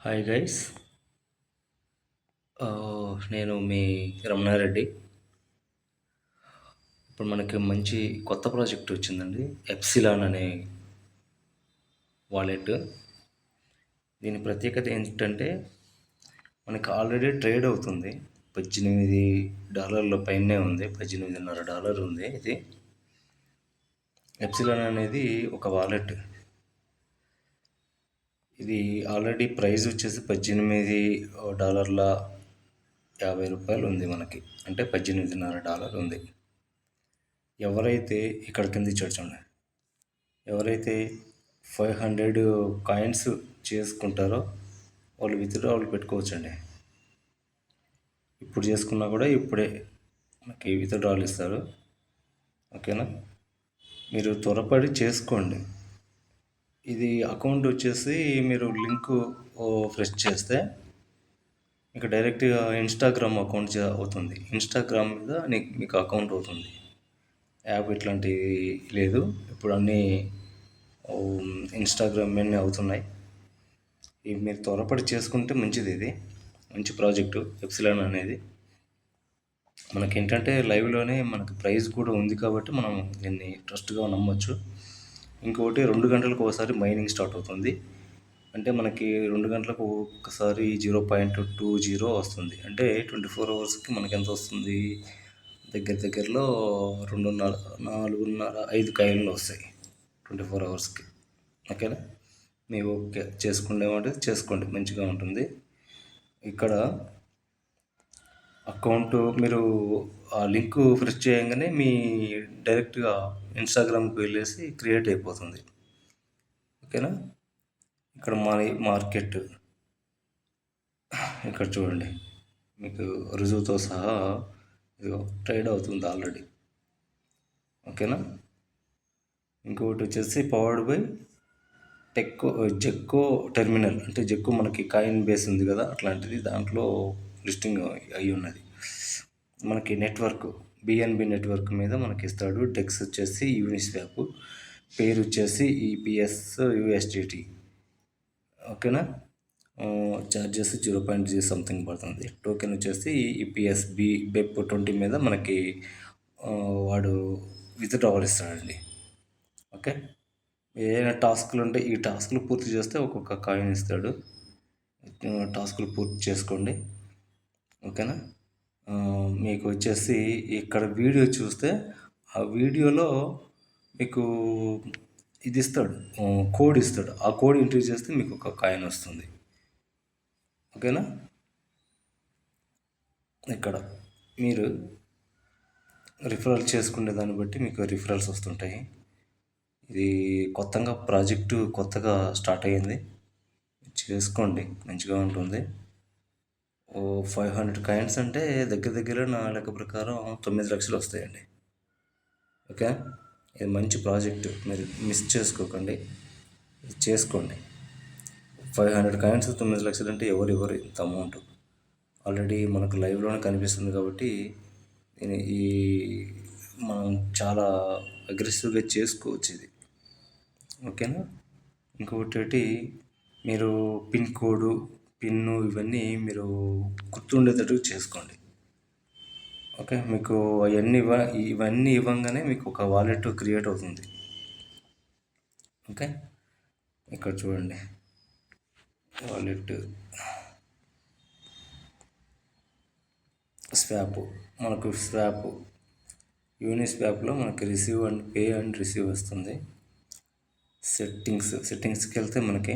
Hi guys. నేను మీ రమణారెడ్డి. ఇప్పుడు మనకి మంచి కొత్త ప్రాజెక్ట్ వచ్చిందండి. ఎప్సిలాన్ అనే వాలెట్. దీని ప్రత్యేకత ఏంటంటే మనకి ఆల్రెడీ ట్రేడ్ అవుతుంది. $18 పైనే ఉంది. $18.5 ఉంది ఇది. ఎప్సిలాన్ అనేది ఒక వాలెట్. ఇది ఆల్రెడీ ప్రైస్ వచ్చేసి $18.50 ఉంది మనకి. అంటే $18.5 ఉంది. ఎవరైతే ఇక్కడ కింద ఇచ్చాడు చూడండి, ఎవరైతే 500 కాయిన్స్ చేసుకుంటారో వాళ్ళు విత్డ్రావల్ పెట్టుకోవచ్చండి. ఇప్పుడు చేసుకున్నా కూడా ఇప్పుడే మనకి విత్డ్రావల్ ఇస్తారు. ఓకేనా, మీరు త్వరపడి చేసుకోండి. ఇది అకౌంట్ వచ్చేసి మీరు లింక్ ప్రెస్ చేస్తే మీకు డైరెక్ట్గా ఇన్స్టాగ్రామ్ అకౌంట్ అవుతుంది. ఇన్స్టాగ్రామ్ మీద మీకు అకౌంట్ అవుతుంది. యాప్ ఇట్లాంటివి లేదు, ఇప్పుడు అన్నీ ఇన్స్టాగ్రామ్ మీదనే అవుతున్నాయి. ఇవి మీరు త్వరపడి చేసుకుంటే మంచిది. ఇది మంచి ప్రాజెక్టు ఎప్సిలాన్ అనేది. మనకేంటంటే లైవ్లోనే మనకి ప్రైజ్ కూడా ఉంది కాబట్టి మనం దీన్ని ట్రస్ట్గా నమ్మొచ్చు. ఇంకొకటి 2 గంటలకు ఒకసారి మైనింగ్ స్టార్ట్ అవుతుంది. అంటే మనకి 2 గంటలకు ఒక్కసారి 0.20 వస్తుంది. అంటే 24 అవర్స్కి మనకి ఎంత వస్తుంది? దగ్గరలో 2.5, 4.5, 5 కాయిన్లు వస్తాయి 24 అవర్స్కి. ఓకేనా, మీరు ఓకే చేసుకునేవాటి చేసుకోండి, మంచిగా ఉంటుంది. ఇక్కడ అకౌంట్ మీరు ఆ లింక్ ప్రెస్ చేయగానే మీ డైరెక్ట్గా ఇన్స్టాగ్రామ్కి వెళ్ళేసి క్రియేట్ అయిపోతుంది. ఓకేనా, ఇక్కడ మార్కెట్ ఇక్కడ చూడండి, మీకు రుజువుతో సహా ఇది ట్రేడ్ అవుతుంది ఆల్రెడీ. ఓకేనా, ఇంకొకటి వచ్చేసి పవర్డ్ బై జెక్కో టెర్మినల్. అంటే జెక్కో మనకి కాయిన్ బేస్ ఉంది కదా, అట్లాంటిది దాంట్లో లిస్టింగ్ అయి ఉన్నది. మనకి నెట్వర్క్ బిఎన్బి నెట్వర్క్ మీద మనకి ఇస్తాడు. డెక్స్ వచ్చేసి యూనిస్వాప్, పేరు వచ్చేసి ఈపిఎస్ యూఎస్డిటి. ఓకేనా, ఛార్జెస్ 0.0 సంథింగ్ పడుతుంది. టోకెన్ వచ్చేసి ఈపిఎస్ బెప్ 20 మీద మనకి వాడు విత్డ్రావల్ ఇస్తాడండి. ఓకే, ఏదైనా టాస్క్లు ఉంటే ఈ టాస్క్లు పూర్తి చేస్తే ఒక్కొక్క కాయిన్ ఇస్తాడు. టాస్క్లు పూర్తి చేసుకోండి. ఓకేనా, మీకు వచ్చేసి ఇక్కడ వీడియో చూస్తే ఆ వీడియోలో మీకు ఇది ఇస్తాడు, కోడ్ ఇస్తాడు. ఆ కోడ్ ఎంట్రీ చేస్తే మీకు ఒక కాయిన్ వస్తుంది. ఓకేనా, ఇక్కడ మీరు రిఫరల్ చేసుకునే దాన్ని బట్టి మీకు రిఫరల్స్ వస్తుంటాయి. ఇది కొత్తగా స్టార్ట్ అయ్యింది, చేసుకోండి, మంచిగా ఉంటుంది. 500 కాయిన్స్ అంటే దగ్గర నా లెక్క ప్రకారం 9 లక్షలు వస్తాయండి. ఓకే, ఇది మంచి ప్రాజెక్టు, మీరు మిస్ చేసుకోకండి, చేసుకోండి. 500 కాయిన్స్ 9 లక్షలు అంటే ఎవరు ఇంత అమౌంట్. ఆల్రెడీ మనకు లైవ్లోనే కనిపిస్తుంది కాబట్టి ఈ మనం చాలా అగ్రెసివ్గా చేసుకోవచ్చు ఇది. ఓకేనా, ఇంకొకటి మీరు పిన్ను ఇవన్నీ మీరు గుర్తుండేటట్టు చేసుకోండి. ఓకే, మీకు ఇవన్నీ ఇవ్వగానే మీకు ఒక వాలెట్ క్రియేట్ అవుతుంది. ఓకే, ఇక్కడ చూడండి, వాలెట్ స్వాప్ యూనిస్వాప్లో మనకి receive and pay and receive వస్తుంది. సెట్టింగ్స్కి వెళ్తే మనకి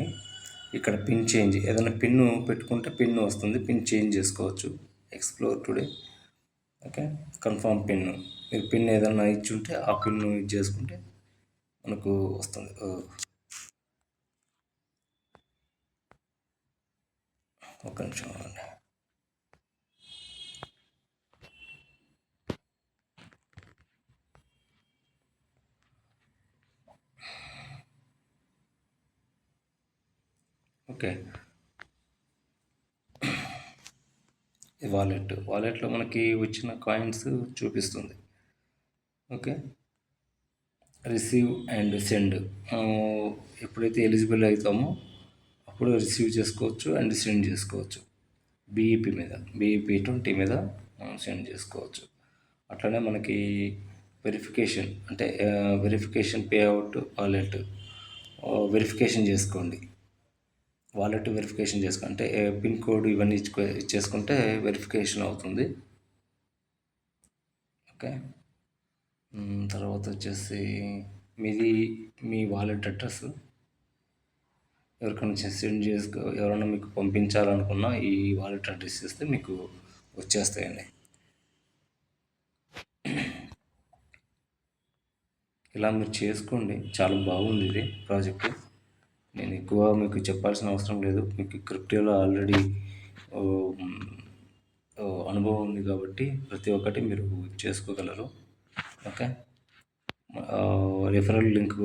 ఇక్కడ పిన్ చేంజ్, ఏదైనా పిన్ను పెట్టుకుంటే పిన్ వస్తుంది, పిన్ చేంజ్ చేసుకోవచ్చు. Explore today. Okay, confirm pin, మీరు పిన్ ఏదైనా ఇచ్చి ఉంటే ఆ పిన్ యూజ్ చేసుకుంటే మనకు వస్తుంది. ఒక నిమిషం అండి. ఓకే, వాలెట్లో మనకి వచ్చిన కాయిన్స్ చూపిస్తుంది. ఓకే, రిసీవ్ అండ్ సెండ్ ఎప్పుడైతే ఎలిజిబుల్ అవుతామో అప్పుడు రిసీవ్ చేసుకోవచ్చు అండ్ సెండ్ చేసుకోవచ్చు. బీఈపీ మీద, బీఈపీ 20 మీద మనం సెండ్ చేసుకోవచ్చు. అట్లనే మనకి వెరిఫికేషన్ అంటే verification pay out wallet verification చేసుకోండి. వాలెట్ వెరిఫికేషన్ అంటే పిన్ కోడ్ ఇవన్నీ ఇచ్చేసుకుంటే వెరిఫికేషన్ అవుతుంది. ఓకే. తర్వాత వచ్చేసి మీది మీ వాలెట్ అడ్రస్ ఎవరికైనా సెండ్ ఎవరైనా మీకు పంపించాలనుకున్న ఈ వాలెట్ అడ్రస్ ఇస్తే మీకు వచ్చేస్తాయండి. ఇలా మీరు చేసుకోండి, చాలా బాగుంది ఇది ప్రాజెక్టు. నేను ఎక్కువ మీకు చెప్పాల్సిన అవసరం లేదు, మీకు క్రిప్టోలో ఆల్రెడీ అనుభవం ఉంది కాబట్టి ప్రతి ఒక్కటి మీరు చేసుకోగలరు. ఓకే. రిఫరల్ లింక్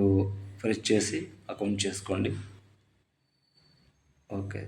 ప్రెస్ చేసి అకౌంట్ చేసుకోండి. ఓకే.